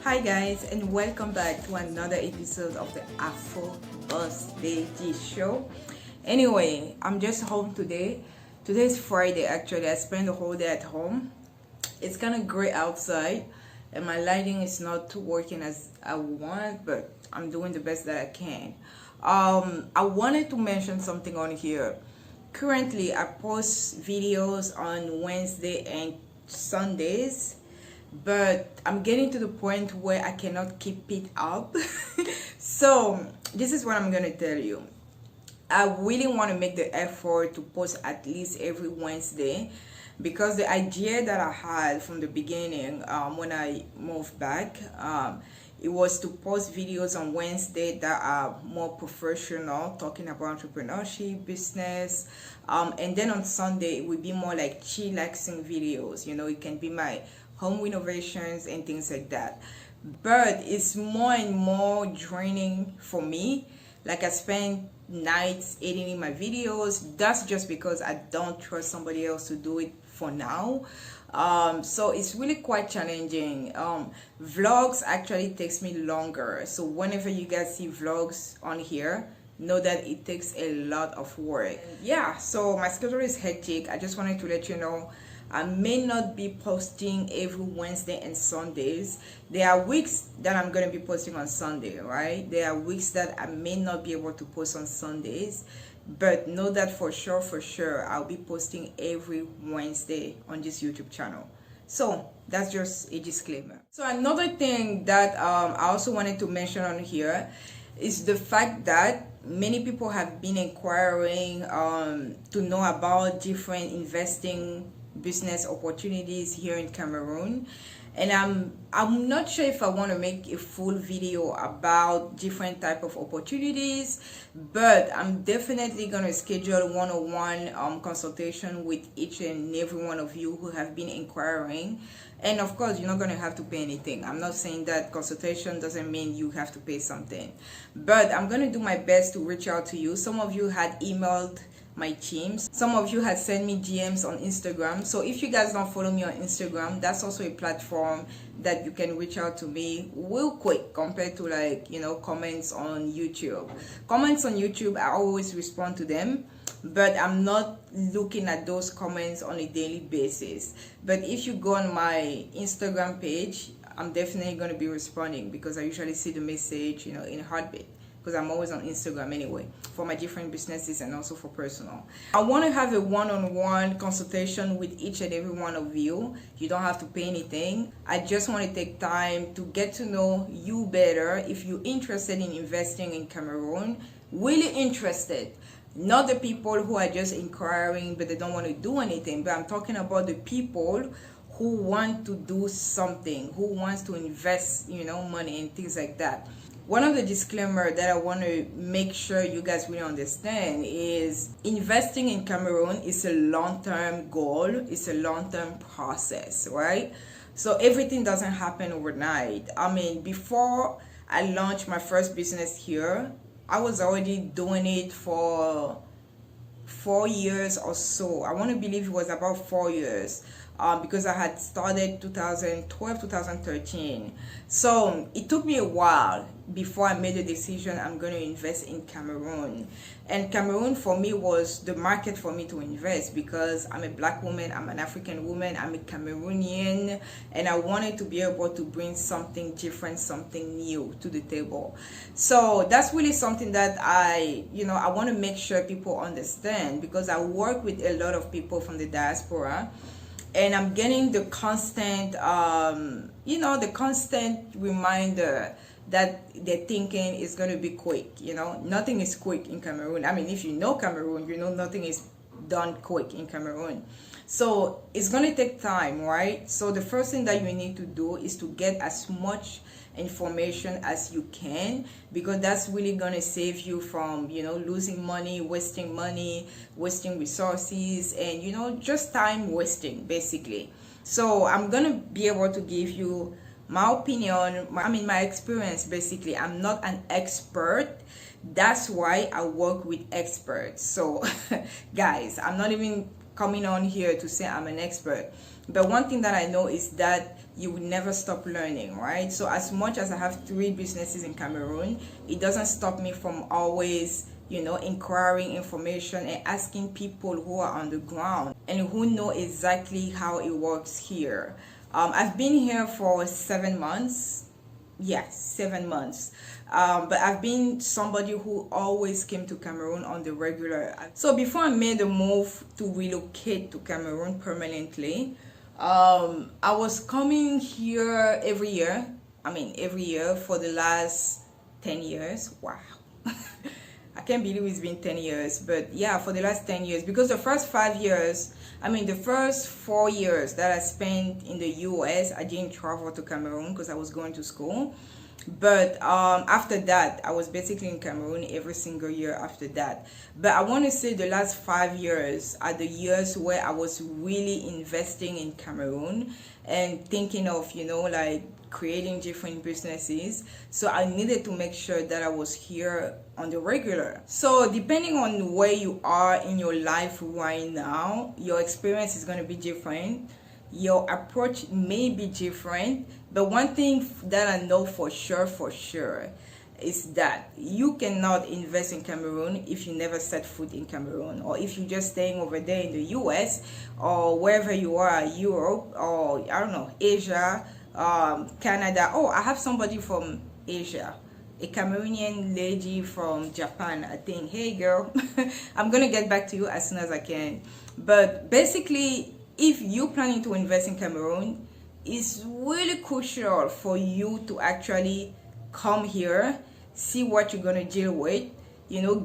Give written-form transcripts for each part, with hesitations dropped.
Hi guys, and welcome back to another episode of the Afro Birthday Show. Anyway, I'm just home today. Today's Friday actually. I spent the whole day at home. It's kind of gray outside and my lighting is not working as I want, but I'm doing the best that I can. I wanted to mention something on here. Currently, I post videos on Wednesday and Sundays, but I'm getting to the point where I cannot keep it up. So this is what I'm gonna tell you. I really want to make the effort to post at least every Wednesday, because the idea that I had from the beginning, when I moved back, it was to post videos on Wednesday that are more professional, talking about entrepreneurship, business, and then on Sunday it would be more like chillaxing videos. You know, it can be my home renovations and things like that. But it's more and more draining for me. Like, I spend nights editing my videos. That's just because I don't trust somebody else to do it for now. So it's really quite challenging. Vlogs actually takes me longer. So whenever you guys see vlogs on here, know that it takes a lot of work. Yeah, so my schedule is hectic. I just wanted to let you know I may not be posting every Wednesday and Sundays. There are weeks that I'm going to be posting on Sunday, right? There are weeks that I may not be able to post on Sundays, but know that for sure, I'll be posting every Wednesday on this YouTube channel. So that's just a disclaimer. So another thing that I also wanted to mention on here is the fact that many people have been inquiring to know about different investing business opportunities here in Cameroon, and I'm not sure if I want to make a full video about different type of opportunities, but I'm definitely going to schedule one-on-one consultation with each and every one of you who have been inquiring. And of course, you're not going to have to pay anything. I'm not saying that consultation doesn't mean you have to pay something, but I'm going to do my best to reach out to you. Some of you had emailed my teams, some of you had sent me DMs on Instagram. So if you guys don't follow me on Instagram, that's also a platform that you can reach out to me real quick compared to, like, you know, comments on YouTube. Comments on YouTube, I always respond to them, but I'm not looking at those comments on a daily basis. But if you go on my Instagram page, I'm definitely going to be responding, because I usually see the message, you know, in a heartbeat, because I'm always on Instagram anyway, for my different businesses and also for personal. I want to have a one-on-one consultation with each and every one of you. You don't have to pay anything. I just want to take time to get to know you better. If you're interested in investing in Cameroon, really interested, not the people who are just inquiring but they don't want to do anything, but I'm talking about the people who want to do something, who wants to invest, you know, money and things like that. One of the disclaimers that I want to make sure you guys really understand is investing in Cameroon is a long-term goal. It's a long-term process, right? So everything doesn't happen overnight. I mean, before I launched my first business here, I was already doing it for 4 years or so. I want to believe it was about 4 years. because I had started 2012, 2013. So it took me a while before I made a decision I'm going to invest in Cameroon. And Cameroon for me was the market for me to invest, because I'm a black woman, I'm an African woman, I'm a Cameroonian, and I wanted to be able to bring something different, something new to the table. So that's really something that I want to make sure people understand, because I work with a lot of people from the diaspora, and I'm getting the constant the constant reminder that they're thinking is going to be quick. Nothing is quick in Cameroon. I mean, if you know Cameroon, nothing is done quick in Cameroon. So it's going to take time, right? So the first thing that you need to do is to get as much information as you can, because that's really going to save you from losing money, wasting resources, and just time wasting, basically. So I'm going to be able to give you my opinion, my experience. Basically, I'm not an expert. That's why I work with experts. So guys, I'm not even coming on here to say I'm an expert, but one thing that I know is that you will never stop learning, right? So as much as I have 3 businesses in Cameroon, it doesn't stop me from always inquiring information and asking people who are on the ground and who know exactly how it works here. I've been here for 7 months. Yes, 7 months. But I've been somebody who always came to Cameroon on the regular. So before I made the move to relocate to Cameroon permanently, I was coming here every year. Every year for the last 10 years. Wow. I can't believe it's been 10 years, but yeah, for the last 10 years, because the first 5 years, the first 4 years that I spent in the US, I didn't travel to Cameroon because I was going to school. But after that, I was basically in Cameroon every single year after that. But I want to say the last 5 years are the years where I was really investing in Cameroon and thinking of, creating different businesses. So I needed to make sure that I was here on the regular. So depending on where you are in your life right now, your experience is going to be different. Your approach may be different, but one thing that I know for sure is that you cannot invest in Cameroon if you never set foot in Cameroon, or if you're just staying over there in the US or wherever you are, Europe, or I don't know, Asia, Canada. Oh, I have somebody from Asia, a Cameroonian lady from Japan, I think. Hey girl, I'm gonna get back to you as soon as I can. But basically, if you're planning to invest in Cameroon, it's really crucial for you to actually come here, see what you're gonna deal with,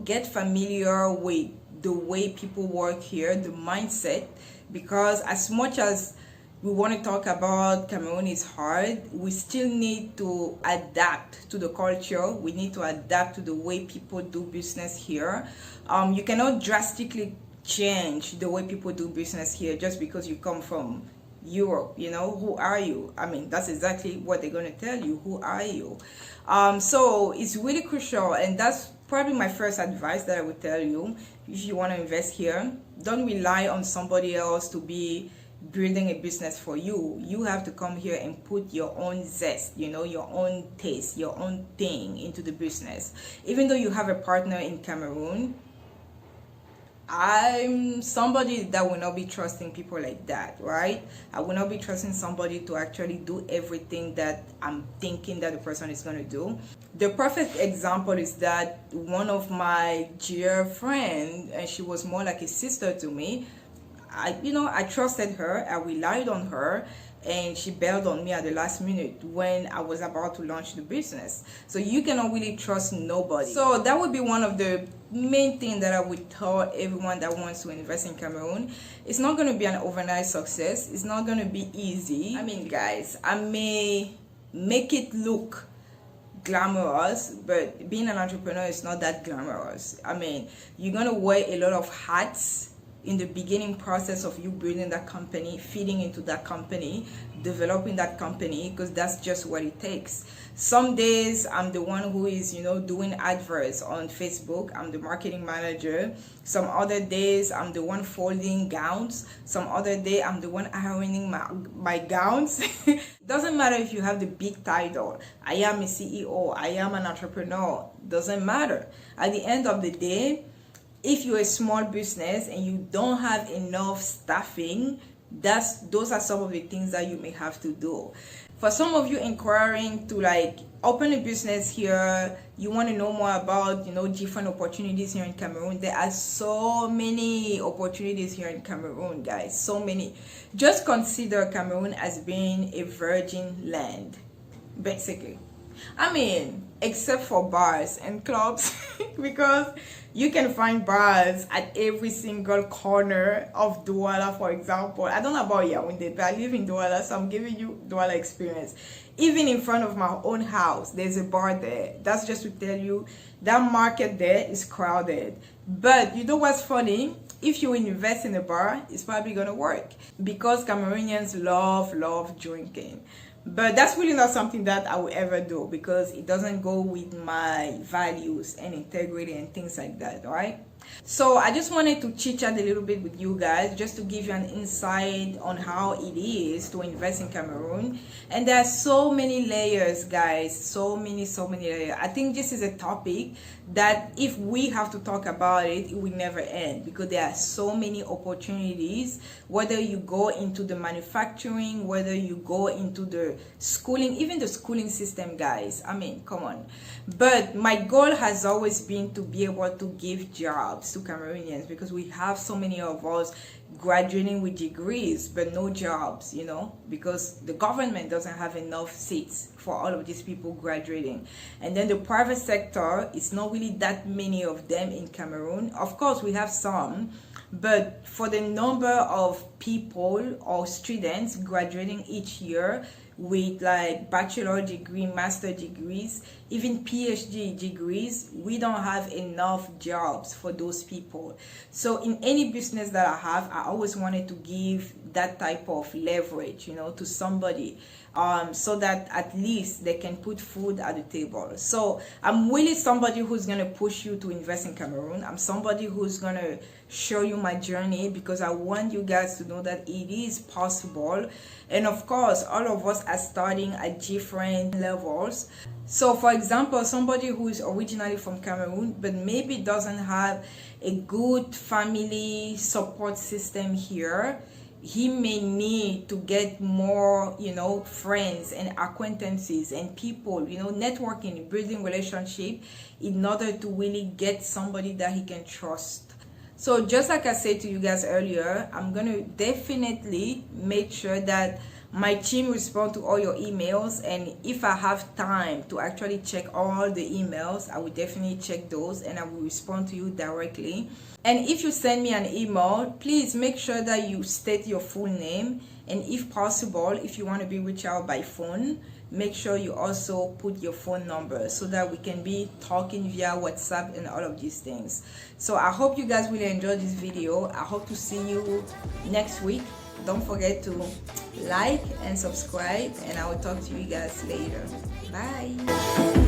get familiar with the way people work here, the mindset, because as much as we want to talk about Cameroon is hard, we still need to adapt to the culture. We need to adapt to the way people do business here. You cannot drastically change the way people do business here just because you come from Europe. Who are you? That's exactly what they're going to tell you. Who are you? So it's really crucial, and that's probably my first advice that I would tell you. If you want to invest here, don't rely on somebody else to be building a business for you. You have to come here and put your own zest, your own taste, your own thing into the business. Even though you have a partner in Cameroon, I'm somebody that will not be trusting people like that, right? I will not be trusting somebody to actually do everything that I'm thinking that the person is going to do. The perfect example is that one of my dear friends, and she was more like a sister to me, I trusted her, I relied on her, and she bailed on me at the last minute when I was about to launch the business. So you cannot really trust nobody. So that would be one of the main things that I would tell everyone that wants to invest in Cameroon. It's not going to be an overnight success. It's not going to be easy. Guys, I may make it look glamorous, but being an entrepreneur is not that glamorous. You're going to wear a lot of hats. in the beginning process of you building that company, feeding into that company, developing that company, because that's just what it takes. Some days I'm the one who is, doing adverts on Facebook. I'm the marketing manager. Some other days I'm the one folding gowns. Some other day I'm the one ironing my gowns. It doesn't matter if you have the big title. I am a CEO. I am an entrepreneur. Doesn't matter. At the end of the day, if you're a small business and you don't have enough staffing, those are some of the things that you may have to do. For some of you inquiring to open a business here, you want to know more about different opportunities here in Cameroon. There are so many opportunities here in Cameroon, guys, so many. Just consider Cameroon as being a virgin land, basically. I mean, except for bars and clubs, because you can find bars at every single corner of Douala, for example. I don't know about Yaoundé, but I live in Douala, so I'm giving you Douala experience. Even in front of my own house, there's a bar there. That's just to tell you that market there is crowded. But you know what's funny? If you invest in a bar, it's probably gonna work, because Cameroonians love drinking. But that's really not something that I will ever do, because it doesn't go with my values and integrity and things like that, all right? So I just wanted to chit chat a little bit with you guys, just to give you an insight on how it is to invest in Cameroon. And there are so many layers, guys, so many layers. I think this is a topic that if we have to talk about it, it will never end, because there are so many opportunities, whether you go into the manufacturing, whether you go into the schooling, even the schooling system, guys. I mean, come on. But my goal has always been to be able to give jobs to Cameroonians, because we have so many of us graduating with degrees but no jobs, because the government doesn't have enough seats for all of these people graduating. And then the private sector, it's not really that many of them in Cameroon. Of course, we have some, but for the number of people or students graduating each year with bachelor degree, master degrees, even PhD degrees, we don't have enough jobs for those people. So in any business that I have, I always wanted to give that type of leverage, to somebody, so that at least they can put food at the table. So I'm really somebody who's going to push you to invest in Cameroon. I'm somebody who's going to show you my journey, because I want you guys to know that it is possible. And of course, all of us are starting at different levels. So for example, somebody who is originally from Cameroon but maybe doesn't have a good family support system here, he may need to get more, friends and acquaintances and people, networking, building relationship, in order to really get somebody that he can trust. So just like I said to you guys earlier, I'm going to definitely make sure that my team respond to all your emails, and if I have time to actually check all the emails, I will definitely check those and I will respond to you directly. And if you send me an email, please make sure that you state your full name, and if possible, if you want to be reached out by phone, make sure you also put your phone number, so that we can be talking via WhatsApp and all of these things. So I hope you guys really enjoyed this video. I hope to see you next week. Don't forget to like and subscribe, and I will talk to you guys later. Bye.